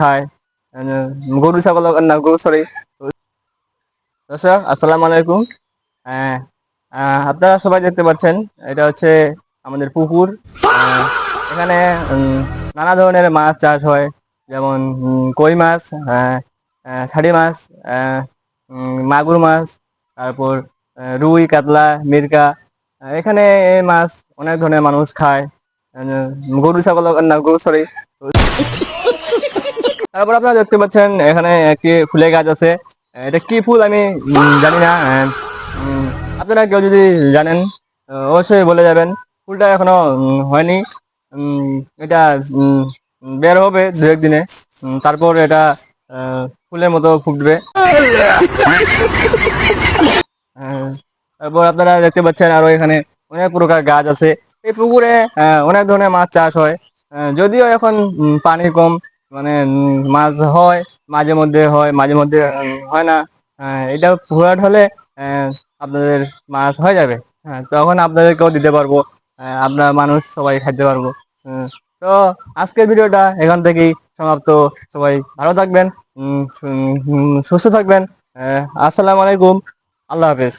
খায়, গরু ছাগল না গরু সরি। দর্শক আসসালামু আলাইকুম। আহ, আপনারা সবাই দেখতে পাচ্ছেন এটা হচ্ছে আমাদের পুকুর। আহ, এখানে নানা ধরনের মাছ চাষ হয়, যেমন কই মাছ, ছাড়ি মাছ, আহ, মাগুর মাছ, তারপর রুই, কাতলা, মিরকা। এখানে এই মাছ অনেক ধরনের মানুষ খায়। গরু ছাগল না গরু সরি। তারপর আপনারা দেখতে পাচ্ছেন এখানে একটি ফুলের গাছ আছে। এটা কি ফুল আমি জানি না। উম, আপনারা কেউ যদি জানেন অবশ্যই বলে যাবেন। ফুলটা এখনো হয়নি। উম, এটা উম, বের হবে দু একদিনে। তারপর এটা ফুলের মতো ফুটবে। আহ, তারপর আপনারা দেখতে পাচ্ছেন আরো এখানে অনেক প্রকার গাছ আছে। এই পুকুরে অনেক ধরনের মাছ চাষ হয়। যদিও এখন পানি কম, মানে মাছ হয়, মাঝে মধ্যে হয়, মাঝে মধ্যে হয় না। এটা ভরাট হলে আহ, আপনাদের মাছ হয়ে যাবে। হ্যাঁ, তখন আপনাদেরকেও দিতে পারবো। আপনার মানুষ সবাই খাইতে পারবো। আহ, তো আজকের ভিডিওটা এখান থেকেই সমাপ্ত। সবাই ভালো থাকবেন, সুস্থ থাকবেন। আসসালামু আলাইকুম, আল্লাহ হাফেজ।